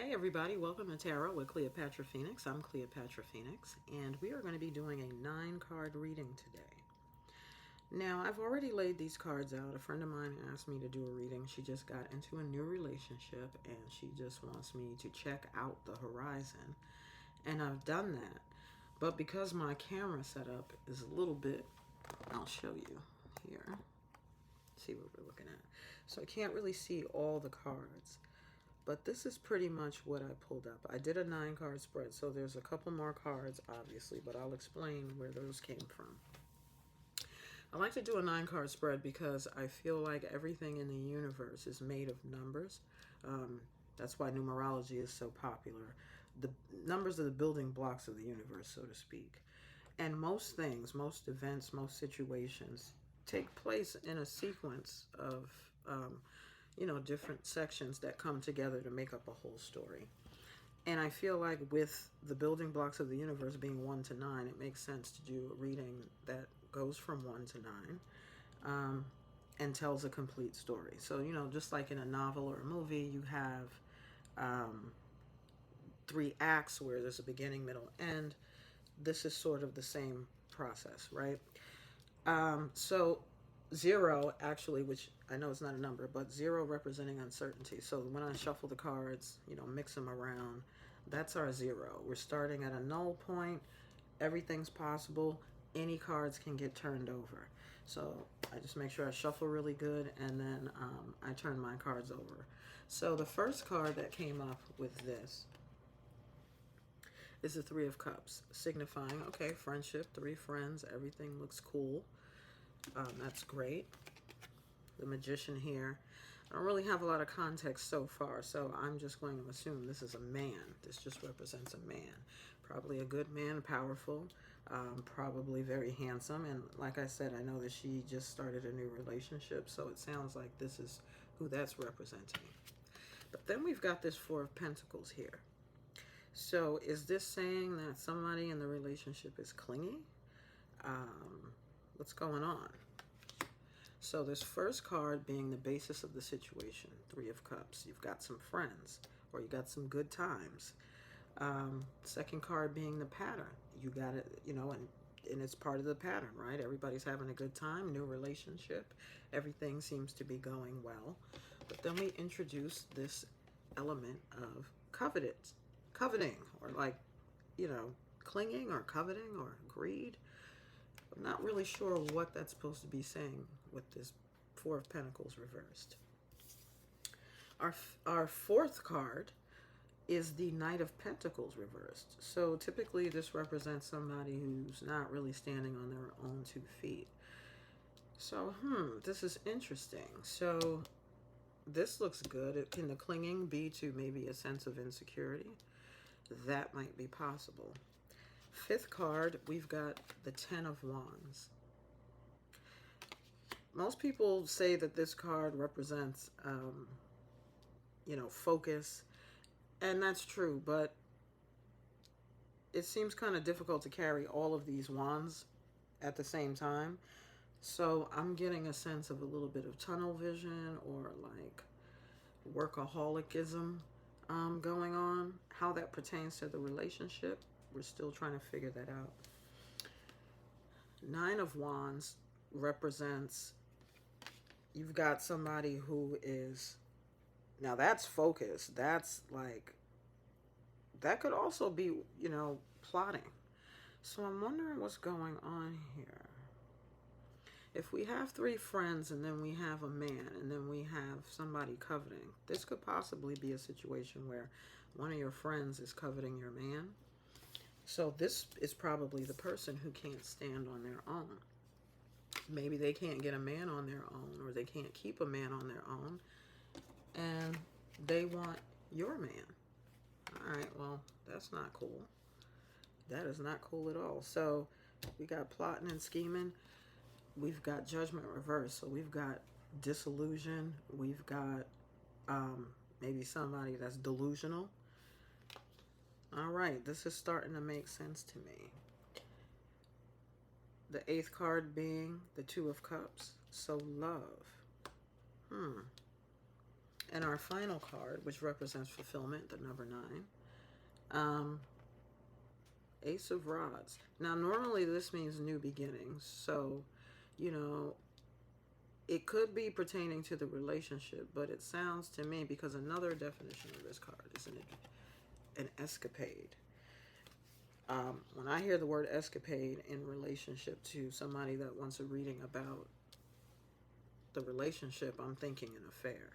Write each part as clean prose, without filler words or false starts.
Hey everybody, welcome to Tarot with Cleopatra Phoenix. I'm Cleopatra Phoenix, and we are going to be doing a 9-card reading today. Now, I've already laid these cards out. A friend of mine asked me to do a reading. She just got into a new relationship, and she just wants me to check out the horizon. And I've done that. But because my camera setup is a little bit, I'll show you here. See what we're looking at. So I can't really see all the cards. But this is pretty much what I pulled up. I did a 9-card spread, so there's a couple more cards, obviously, but I'll explain where those came from. I like to do a 9-card spread because I feel like everything in the universe is made of numbers. That's why numerology is so popular. The numbers are the building blocks of the universe, so to speak. And most things, most events, most situations take place in a sequence of different sections that come together to make up a whole story. And I feel like with the building blocks of the universe being 1 to 9, it makes sense to do a reading that goes from 1 to 9 and tells a complete story. So, just like in a novel or a movie, you have 3 acts where there's a beginning, middle, end. This is sort of the same process, right? So 0 actually, which I know is not a number, but 0 representing uncertainty. So when I shuffle the cards, mix them around, that's our 0. We're starting at a null point. Everything's possible. Any cards can get turned over. So I just make sure I shuffle really good, and then I turn my cards over. So the first card that came up with this is the 3 of Cups, signifying, okay, friendship, 3 friends, everything looks cool. That's great. The Magician here. I don't really have a lot of context so far, so I'm just going to assume this is a man. This just represents a man. Probably a good man, powerful, probably very handsome. And like I said, I know that she just started a new relationship, so it sounds like this is who that's representing. But then we've got this 4 of Pentacles here. So is this saying that somebody in the relationship is clingy? What's going on? So this first card being the basis of the situation, 3 of Cups. You've got some friends, or you got some good times. Second card being the pattern. You got it, and it's part of the pattern, right? Everybody's having a good time, new relationship. Everything seems to be going well. But then we introduce this element of coveting, or clinging or coveting or greed. I'm not really sure what that's supposed to be saying with this 4 of Pentacles reversed. Our fourth card is the Knight of Pentacles reversed. So typically this represents somebody who's not really standing on their own 2 feet. So, this is interesting. So this looks good. Can the clinging be to maybe a sense of insecurity? That might be possible. Fifth card, we've got the 10 of Wands. Most people say that this card represents, focus, and that's true, but it seems kind of difficult to carry all of these wands at the same time. So I'm getting a sense of a little bit of tunnel vision or like workaholicism going on. How that pertains to the relationship, we're still trying to figure that out. 9 of Wands represents, you've got somebody who is, now that's focus. That's like, that could also be, plotting. So I'm wondering what's going on here. If we have 3 friends and then we have a man and then we have somebody coveting, this could possibly be a situation where one of your friends is coveting your man. So this is probably the person who can't stand on their own. Maybe they can't get a man on their own, or they can't keep a man on their own, and they want your man. All right, well, that's not cool. That is not cool at all. So we got plotting and scheming. We've got Judgment reversed. So we've got disillusion. We've got maybe somebody that's delusional. All right, this is starting to make sense to me. The 8th card being the 2 of Cups. So love. And our final card, which represents fulfillment, the number 9, Ace of Rods. Now, normally this means new beginnings. So, you know, it could be pertaining to the relationship, but it sounds to me, because another definition of this card is an escapade. When I hear the word escapade in relationship to somebody that wants a reading about the relationship, I'm thinking an affair.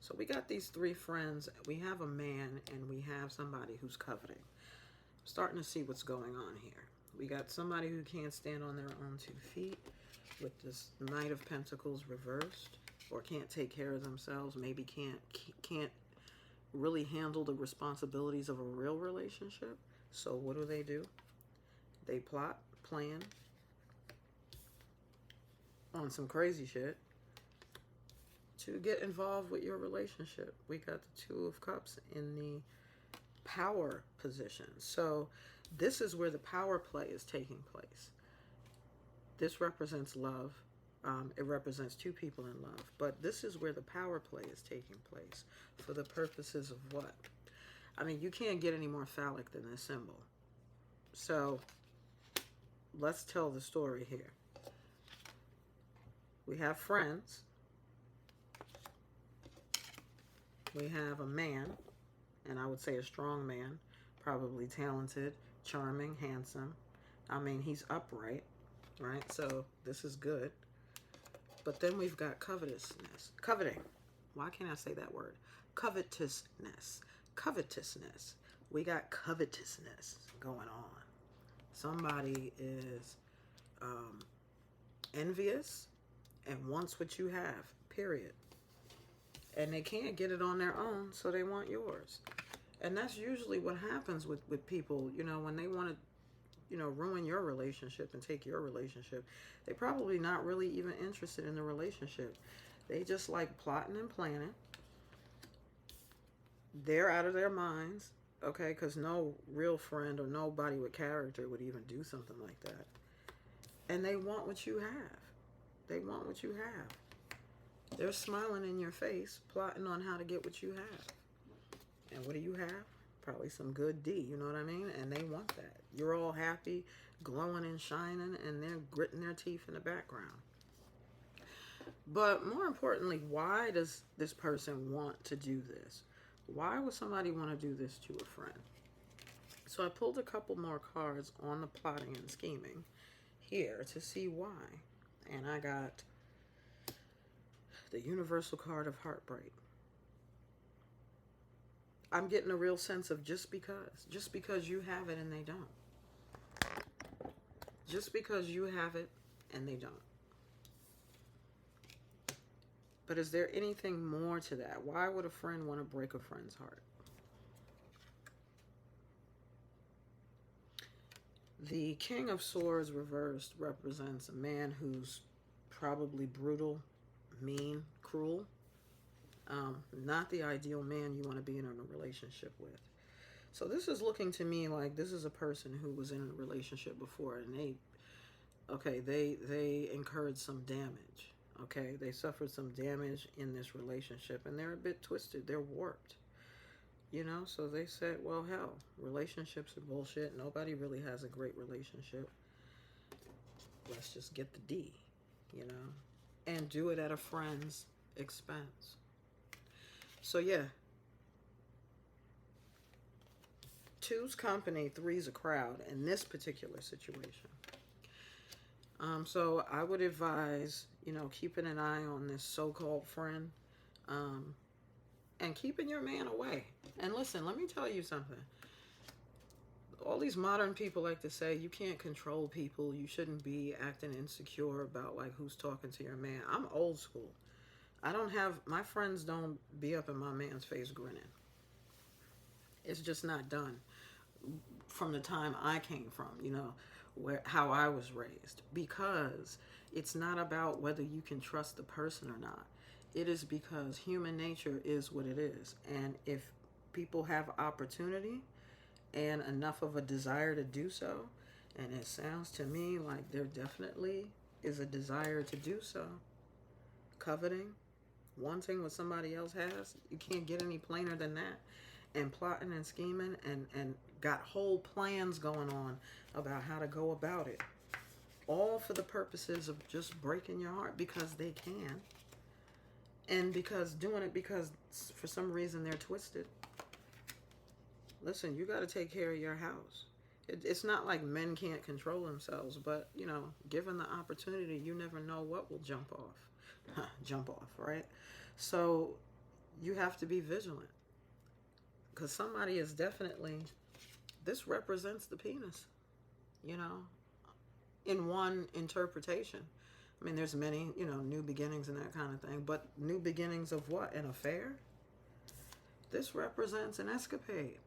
So we got these 3 friends. We have a man and we have somebody who's coveting. I'm starting to see what's going on here. We got somebody who can't stand on their own 2 feet with this Knight of Pentacles reversed, or can't take care of themselves, maybe can't really handle the responsibilities of a real relationship. So what do? They plot, plan on some crazy shit to get involved with your relationship. We got the 2 of Cups in the power position. So this is where the power play is taking place. This represents love. It represents 2 people in love. But this is where the power play is taking place. For the purposes of what? I mean, you can't get any more phallic than this symbol. So let's tell the story here. We have friends. We have a man, and I would say a strong man, probably talented, charming, handsome. I mean, he's upright, right? So this is good. But then we've got covetousness. Coveting. Why can't I say that word? Covetousness. Covetousness. We got covetousness going on. Somebody is envious and wants what you have, period. And they can't get it on their own, so they want yours. And that's usually what happens with people, you know, when they want to, you know, ruin your relationship and take your relationship. They're probably not really even interested in the relationship. They just like plotting and planning. They're out of their minds, okay, because no real friend or nobody with character would even do something like that. And they want what you have. They want what you have. They're smiling in your face, plotting on how to get what you have. And what do you have? Probably some good D, you know what I mean? And they want that. You're all happy, glowing and shining, and they're gritting their teeth in the background. But more importantly, why does this person want to do this? Why would somebody want to do this to a friend? So I pulled a couple more cards on the plotting and scheming here to see why. And I got the Universal card of Heartbreak. I'm getting a real sense of just because you have it and they don't. Just because you have it and they don't. But is there anything more to that? Why would a friend want to break a friend's heart? The King of Swords reversed represents a man who's probably brutal, mean, cruel. Not the ideal man you want to be in a relationship with. So this is looking to me like this is a person who was in a relationship before and they incurred some damage. Okay, they suffered some damage in this relationship and they're a bit twisted. They're warped. You know, so they said, well, hell, relationships are bullshit. Nobody really has a great relationship. Let's just get the D, you know, and do it at a friend's expense. So, yeah. 2's company, 3's a crowd in this particular situation. So I would advise, you know, keeping an eye on this so-called friend, and keeping your man away. And listen, let me tell you something. All these modern people like to say you can't control people. You shouldn't be acting insecure about like who's talking to your man. I'm old school. My friends don't be up in my man's face grinning. It's just not done from the time I came from, you know, how I was raised. Because it's not about whether you can trust the person or not. It is because human nature is what it is. And if people have opportunity and enough of a desire to do so, and it sounds to me like there definitely is a desire to do so, coveting, wanting what somebody else has. You can't get any plainer than that. And plotting and scheming and got whole plans going on about how to go about it. All for the purposes of just breaking your heart because they can. And because doing it because for some reason they're twisted. Listen, you got to take care of your house. It's not like men can't control themselves, but, you know, given the opportunity, you never know what will jump off. Jump off, right? So you have to be vigilant. Because somebody is definitely, this represents the penis, you know, in one interpretation. I mean, there's many, you know, new beginnings and that kind of thing. But new beginnings of what? An affair? This represents an escapade.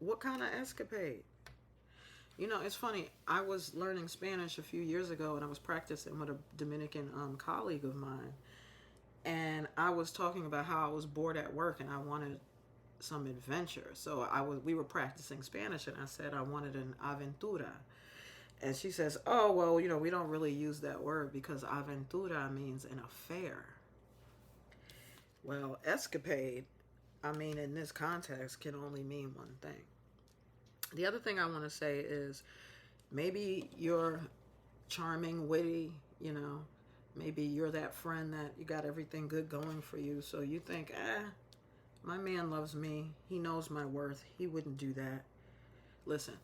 What kind of escapade? You know, it's funny. I was learning Spanish a few years ago, and I was practicing with a Dominican colleague of mine. And I was talking about how I was bored at work and I wanted some adventure. So we were practicing Spanish, and I said I wanted an aventura. And she says, oh, well, you know, we don't really use that word because aventura means an affair. Well, escapade, I mean, in this context, can only mean one thing. The other thing I want to say is maybe you're charming, witty, you know, maybe you're that friend that you got everything good going for you. So you think, my man loves me. He knows my worth. He wouldn't do that. Listen,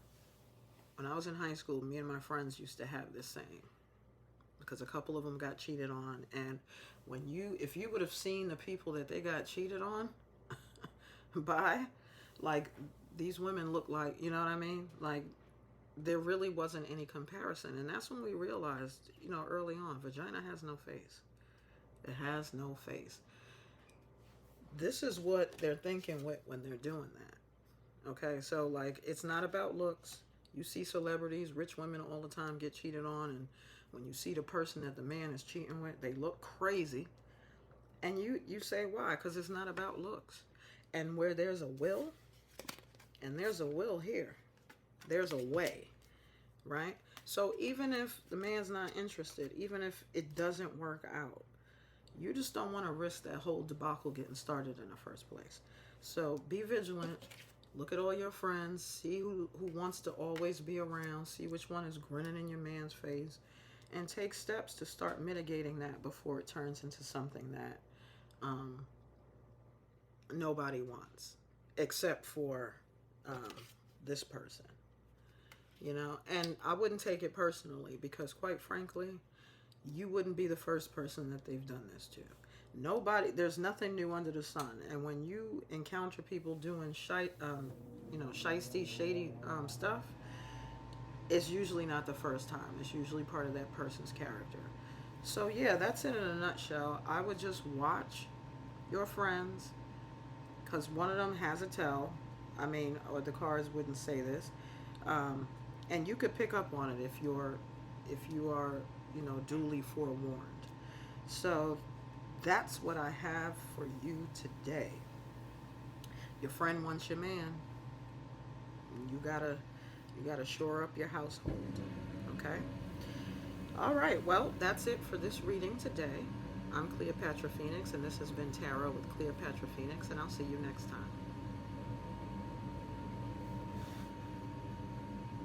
when I was in high school, me and my friends used to have this saying because a couple of them got cheated on. And if you would have seen the people that they got cheated on by, like, these women look like, you know what I mean? Like, there really wasn't any comparison. And that's when we realized, you know, early on, vagina has no face. It has no face. This is what they're thinking with when they're doing that. Okay, so like, it's not about looks. You see celebrities, rich women all the time get cheated on, and when you see the person that the man is cheating with, they look crazy. And you say, why? Because it's not about looks. And where there's a will, and there's a will here, there's a way, right? So even if the man's not interested, even if it doesn't work out, you just don't want to risk that whole debacle getting started in the first place. So be vigilant. Look at all your friends. See who wants to always be around. See which one is grinning in your man's face. And take steps to start mitigating that before it turns into something that nobody wants. Except for this person. You know? And I wouldn't take it personally because, quite frankly, you wouldn't be the first person that they've done this to. Nobody, there's nothing new under the sun. And when you encounter people doing shady stuff, it's usually not the first time. It's usually part of that person's character. So yeah, that's it in a nutshell. I would just watch your friends, because one of them has a tell. I mean, or the cards wouldn't say this. And you could pick up on it if you are, you know, duly forewarned. So that's what I have for you today. Your friend wants your man. You gotta shore up your household. Okay? All right, well, that's it for this reading today. I'm Cleopatra Phoenix, and this has been Tarot with Cleopatra Phoenix, and I'll see you next time.